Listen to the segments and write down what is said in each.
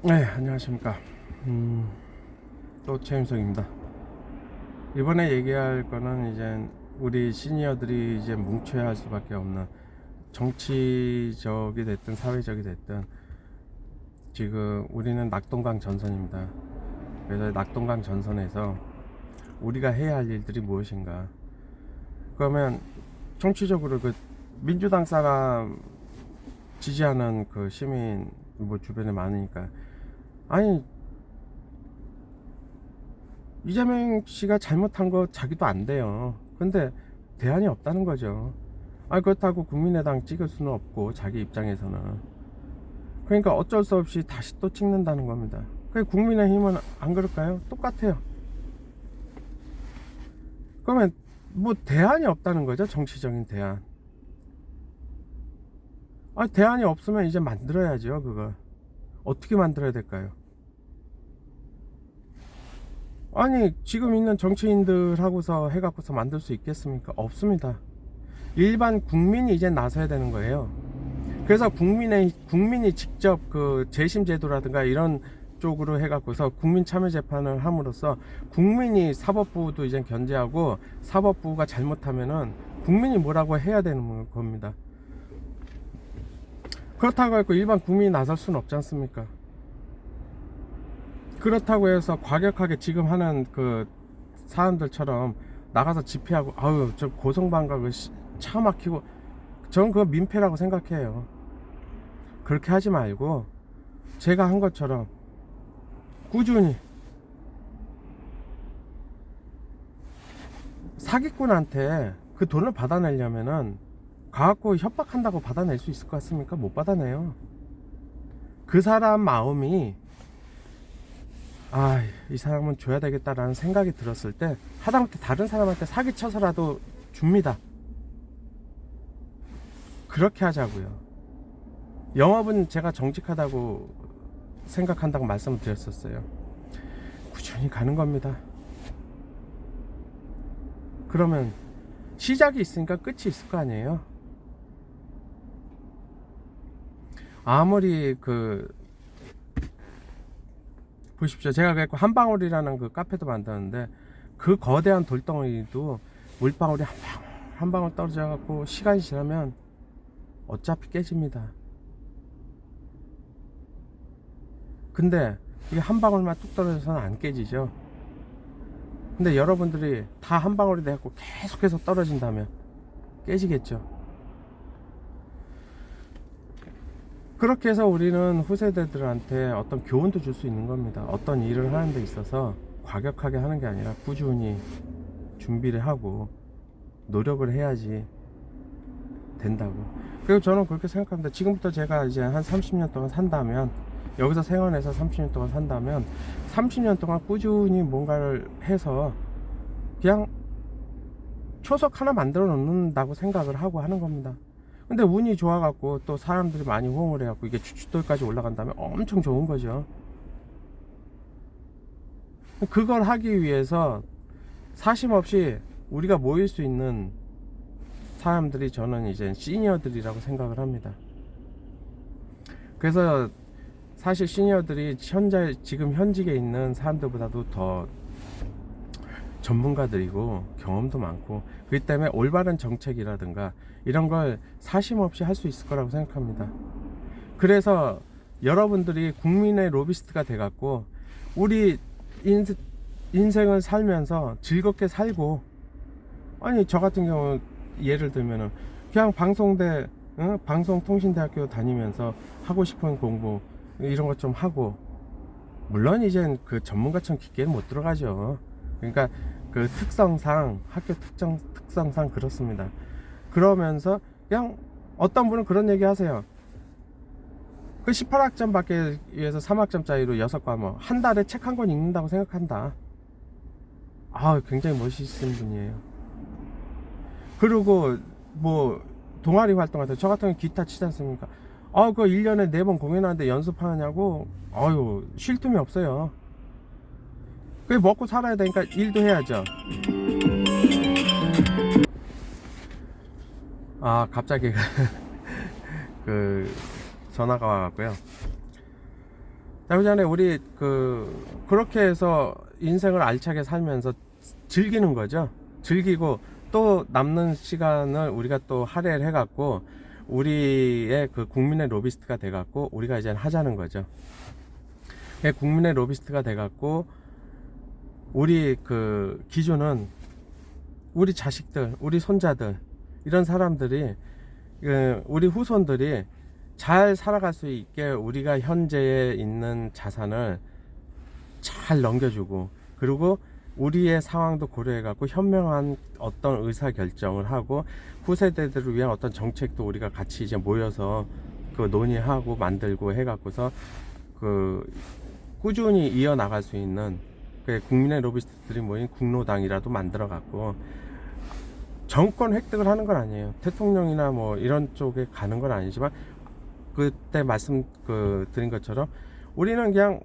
네, 안녕하십니까. 또 최윤석입니다. 이번에 얘기할 거는 이제 우리 시니어들이 이제 뭉쳐야 할 수밖에 없는, 정치적이 됐든 사회적이 됐든 지금 우리는 낙동강 전선입니다. 그래서 낙동강 전선에서 우리가 해야 할 일들이 무엇인가. 그러면 정치적으로 그 민주당 사람 지지하는 그 시민 뭐 주변에 많으니까, 아니 이재명 씨가 잘못한 거 자기도 안 돼요. 근데 대안이 없다는 거죠. 아, 그렇다고 국민의당 찍을 수는 없고, 자기 입장에서는. 그러니까 어쩔 수 없이 다시 또 찍는다는 겁니다. 그 국민의힘은 안 그럴까요? 똑같아요. 그러면 뭐 대안이 없다는 거죠. 정치적인 대안. 아, 대안이 없으면 이제 만들어야죠. 그거 어떻게 만들어야 될까요? 아니, 지금 있는 정치인들하고서 해갖고서 만들 수 있겠습니까? 없습니다. 일반 국민이 이제 나서야 되는 거예요. 그래서 국민이 직접 그 재심 제도라든가 이런 쪽으로 해갖고서 국민 참여 재판을 함으로써 국민이 사법부도 이제 견제하고, 사법부가 잘못하면은 국민이 뭐라고 해야 되는 겁니다. 그렇다고 해서 일반 국민이 나설 수는 없지 않습니까? 그렇다고 해서 과격하게 지금 하는 그 사람들처럼 나가서 집회하고, 아유 저 고성방가그 차 막히고, 저는 그거 민폐라고 생각해요. 그렇게 하지 말고 제가 한 것처럼 꾸준히 사기꾼한테 그 돈을 받아내려면은 가갖고 협박한다고 받아낼 수 있을 것 같습니까? 못 받아내요. 그 사람 마음이, 아, 이 사람은 줘야 되겠다라는 생각이 들었을 때 하다못해 다른 사람한테 사기쳐서라도 줍니다. 그렇게 하자고요. 영업은 제가 정직하다고 생각한다고 말씀을 드렸었어요. 꾸준히 가는 겁니다. 그러면 시작이 있으니까 끝이 있을 거 아니에요. 아무리 보십시오. 제가 그랬고 한방울이라는 그 카페도 만드는데, 그 거대한 돌덩이도 물방울이 한 방울 떨어져 갖고 시간이 지나면 어차피 깨집니다. 근데 이게 한 방울만 뚝 떨어져서는 안 깨지죠. 근데 여러분들이 다 한 방울이 돼갖고 계속해서 떨어진다면 깨지겠죠. 그렇게 해서 우리는 후세대들한테 어떤 교훈도 줄 수 있는 겁니다. 어떤 일을 하는 데 있어서 과격하게 하는 게 아니라 꾸준히 준비를 하고 노력을 해야지 된다고. 그리고 저는 그렇게 생각합니다. 지금부터 제가 이제 한 30년 동안 산다면, 여기서 생활해서 30년 동안 산다면 30년 동안 꾸준히 뭔가를 해서 그냥 초석 하나 만들어 놓는다고 생각을 하고 하는 겁니다. 근데 운이 좋아갖고 또 사람들이 많이 호응을 해갖고 이게 주춧돌까지 올라간다면 엄청 좋은 거죠. 그걸 하기 위해서 사심 없이 우리가 모일 수 있는 사람들이, 저는 이제 시니어들이라고 생각을 합니다. 그래서 사실 시니어들이 지금 현직에 있는 사람들보다도 더 전문가들이고 경험도 많고, 그렇기 때문에 올바른 정책이라든가 이런 걸 사심 없이 할 수 있을 거라고 생각합니다. 그래서 여러분들이 국민의 로비스트가 돼갖고 우리 인생을 살면서 즐겁게 살고, 아니 저 같은 경우 예를 들면은 그냥 방송통신대학교 다니면서 하고 싶은 공부 이런 것 좀 하고, 물론 이젠 그 전문가처럼 깊게는 못 들어가죠. 그러니까 그 학교 특성상 그렇습니다. 그러면서 그냥 어떤 분은 그런 얘기 하세요. 그 18학점 받기 위해서 3학점짜리로 6과목 한 달에 책 한 권 읽는다고 생각한다. 아, 굉장히 멋있는 분이에요. 그리고 뭐 동아리 활동할 때 저 같은 경우 기타 치지 않습니까? 그거 1년에 4번 공연하는데 연습하느냐고. 아유, 쉴 틈이 없어요. 그게 먹고 살아야 되니까 일도 해야죠. 아, 갑자기 그 전화가 와갖고요. 그 전에 우리 그렇게 해서 인생을 알차게 살면서 즐기는 거죠. 즐기고 또 남는 시간을 우리가 또 할애를 해갖고 우리의 그 국민의 로비스트가 돼갖고 우리가 이제 하자는 거죠. 국민의 로비스트가 돼갖고 우리 그 기준은 우리 자식들, 우리 손자들, 이런 사람들이, 우리 후손들이 잘 살아갈 수 있게 우리가 현재에 있는 자산을 잘 넘겨주고, 그리고 우리의 상황도 고려해갖고 현명한 어떤 의사결정을 하고 후세대들을 위한 어떤 정책도 우리가 같이 이제 모여서 그 논의하고 만들고 해갖고서 그 꾸준히 이어나갈 수 있는 그 국민의 로비스트들이 모인 국로당이라도 만들어갖고 정권 획득을 하는 건 아니에요. 대통령이나 뭐 이런 쪽에 가는 건 아니지만 그때 말씀 드린 것처럼 우리는 그냥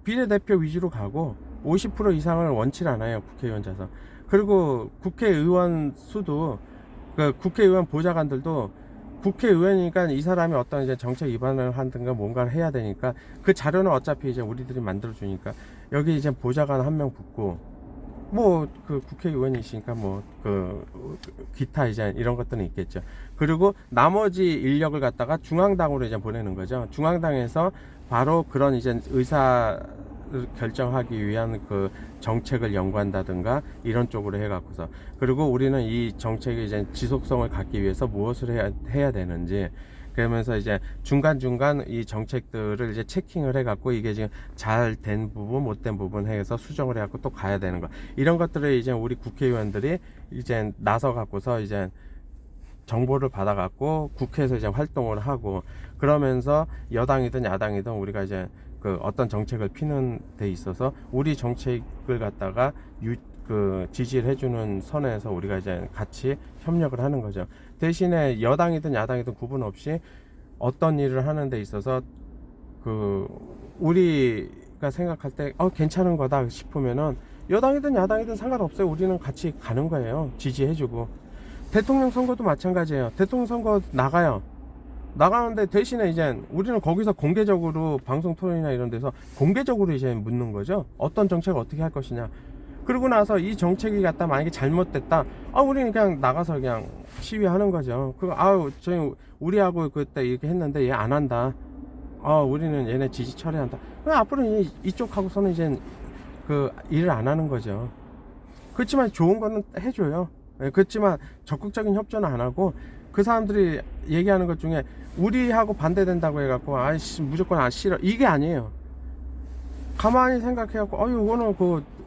비례대표 위주로 가고 50% 이상을 원치 않아요. 국회의원 자석. 그리고 국회의원 수도 그 국회의원 보좌관들도 국회의원이니까 이 사람이 어떤 이제 정책 위반을 하든가 뭔가를 해야 되니까 그 자료는 어차피 이제 우리들이 만들어 주니까 여기 이제 보좌관 한 명 붙고 뭐 그 국회의원이시니까 뭐 기타 이제 이런 것들은 있겠죠. 그리고 나머지 인력을 갖다가 중앙당으로 이제 보내는 거죠. 중앙당에서 바로 그런 이제 의사 결정하기 위한 그 정책을 연구한다든가 이런 쪽으로 해갖고서, 그리고 우리는 이 정책의 이제 지속성을 갖기 위해서 무엇을 해야 되는지, 그러면서 이제 중간중간 이 정책들을 이제 체킹을 해갖고 이게 지금 잘 된 부분, 못된 부분 해서 수정을 해갖고 또 가야 되는 거. 이런 것들을 이제 우리 국회의원들이 이제 나서갖고서 이제 정보를 받아갖고 국회에서 이제 활동을 하고, 그러면서 여당이든 야당이든 우리가 이제 그 어떤 정책을 피는 데 있어서 우리 정책을 갖다가 지지를 해주는 선에서 우리가 이제 같이 협력을 하는 거죠. 대신에 여당이든 야당이든 구분 없이 어떤 일을 하는 데 있어서 우리가 생각할 때 괜찮은 거다 싶으면은 여당이든 야당이든 상관없어요. 우리는 같이 가는 거예요. 지지해주고. 대통령 선거도 마찬가지예요. 대통령 선거 나가는데 대신에 이제 우리는 거기서 공개적으로 방송 토론이나 이런 데서 공개적으로 이제 묻는 거죠. 어떤 정책을 어떻게 할 것이냐. 그러고 나서 이 정책이 갖다 만약에 잘못됐다. 우리는 그냥 나가서 그냥 시위하는 거죠. 저희 우리하고 그때 이렇게 했는데 얘 안 한다. 우리는 얘네 지지 철회한다. 그럼 앞으로는 이쪽하고서는 이제 일을 안 하는 거죠. 그렇지만 좋은 거는 해줘요. 그렇지만 적극적인 협조는 안 하고, 그 사람들이 얘기하는 것 중에 우리하고 반대된다고 해갖고 무조건 싫어, 이게 아니에요. 가만히 생각해갖고 이거는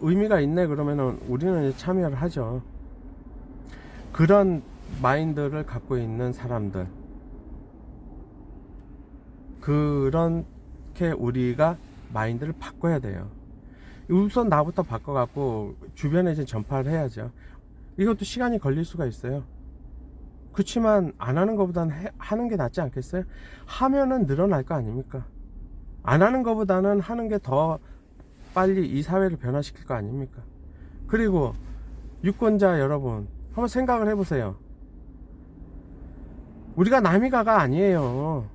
의미가 있네 그러면은 우리는 참여를 하죠. 그런 마인드를 갖고 있는 사람들, 그렇게 우리가 마인드를 바꿔야 돼요. 우선 나부터 바꿔갖고 주변에 이제 전파를 해야죠. 이것도 시간이 걸릴 수가 있어요. 그렇지만 안 하는 것보다는 하는 게 낫지 않겠어요? 하면은 늘어날 거 아닙니까? 안 하는 것보다는 하는 게 더 빨리 이 사회를 변화시킬 거 아닙니까? 그리고 유권자 여러분, 한번 생각을 해보세요. 우리가 남이가가 아니에요.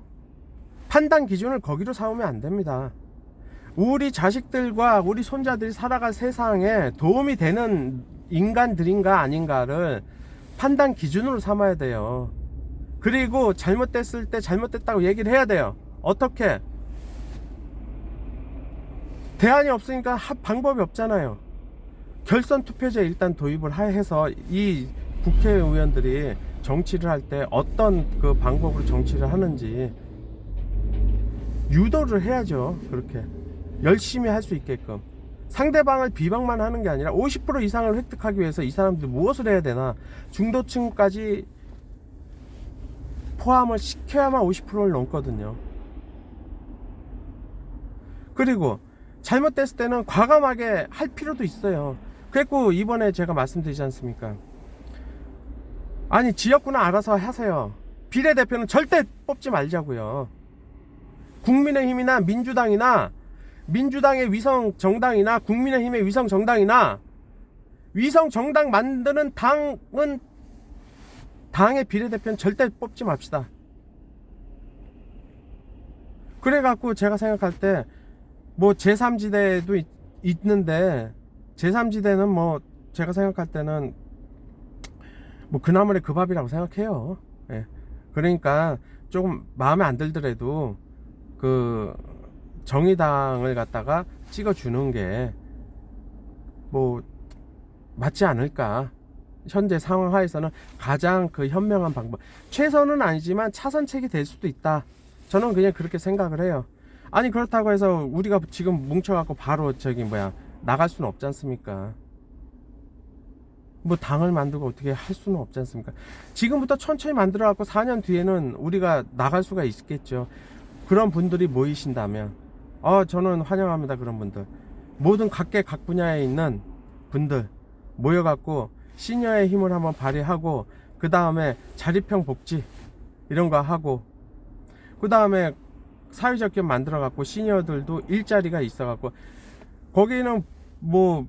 판단 기준을 거기로 삼으면 안 됩니다. 우리 자식들과 우리 손자들이 살아갈 세상에 도움이 되는 인간들인가 아닌가를 판단 기준으로 삼아야 돼요. 그리고 잘못됐을 때 잘못됐다고 얘기를 해야 돼요. 어떻게? 대안이 없으니까 방법이 없잖아요. 결선 투표제 일단 도입을 해서 이 국회의원들이 정치를 할 때 어떤 방법으로 정치를 하는지 유도를 해야죠. 그렇게 열심히 할 수 있게끔. 상대방을 비방만 하는 게 아니라 50% 이상을 획득하기 위해서 이 사람들이 무엇을 해야 되나, 중도층까지 포함을 시켜야만 50%를 넘거든요. 그리고 잘못됐을 때는 과감하게 할 필요도 있어요. 그래서 이번에 제가 말씀드리지 않습니까? 지역구는 알아서 하세요. 비례대표는 절대 뽑지 말자고요. 국민의힘이나 민주당의 위성 정당이나 국민의힘의 위성 정당이나 위성 정당 만드는 당의 비례대표는 절대 뽑지 맙시다. 그래갖고 제가 생각할 때 뭐 제3지대도 있는데 제3지대는 뭐 제가 생각할 때는 뭐 그나물의 그 밥이라고 생각해요. 예. 그러니까 조금 마음에 안 들더라도 그 정의당을 갖다가 찍어주는 게 뭐 맞지 않을까. 현재 상황 하에서는 가장 그 현명한 방법, 최선은 아니지만 차선책이 될 수도 있다. 저는 그냥 그렇게 생각을 해요. 아니 그렇다고 해서 우리가 지금 뭉쳐갖고 바로 나갈 수는 없지 않습니까? 뭐 당을 만들고 어떻게 할 수는 없지 않습니까? 지금부터 천천히 만들어갖고 4년 뒤에는 우리가 나갈 수가 있겠죠. 그런 분들이 모이신다면 저는 환영합니다. 그런 분들 모든 각 분야에 있는 분들 모여갖고 시니어의 힘을 한번 발휘하고, 그 다음에 자립형 복지 이런 거 하고, 그 다음에 사회적 기업 만들어 갖고 시니어들도 일자리가 있어 갖고, 거기는 뭐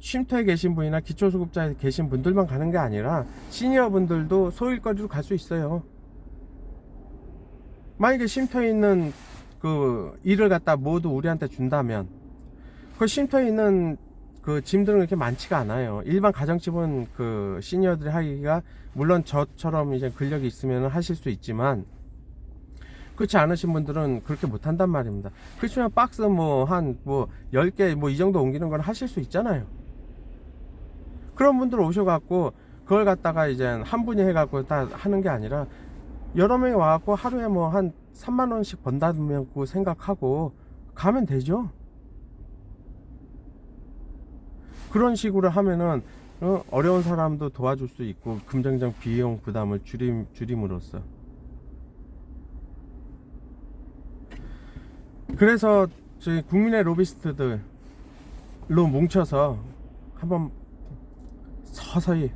쉼터에 계신 분이나 기초수급자에 계신 분들만 가는 게 아니라 시니어 분들도 소일거리로 갈 수 있어요. 만약에 쉼터에 있는 그 일을 갖다 모두 우리한테 준다면, 그 쉼터에 있는 그 짐들은 그렇게 많지가 않아요. 일반 가정집은 그 시니어들이 하기가, 물론 저처럼 이제 근력이 있으면 하실 수 있지만 그렇지 않으신 분들은 그렇게 못 한단 말입니다. 그렇지만 박스 뭐 한 10개 뭐 이 정도 옮기는 건 하실 수 있잖아요. 그런 분들 오셔갖고 그걸 갖다가 이제 한 분이 해갖고 다 하는 게 아니라 여러 명이 와갖고 하루에 뭐 한 3만 원씩 번다고 생각하고 가면 되죠. 그런 식으로 하면은 어려운 사람도 도와줄 수 있고 금전적 비용 부담을 줄임으로써. 그래서 저희 국민의 로비스트들로 뭉쳐서 한번 서서히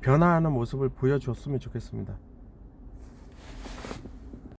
변화하는 모습을 보여줬으면 좋겠습니다.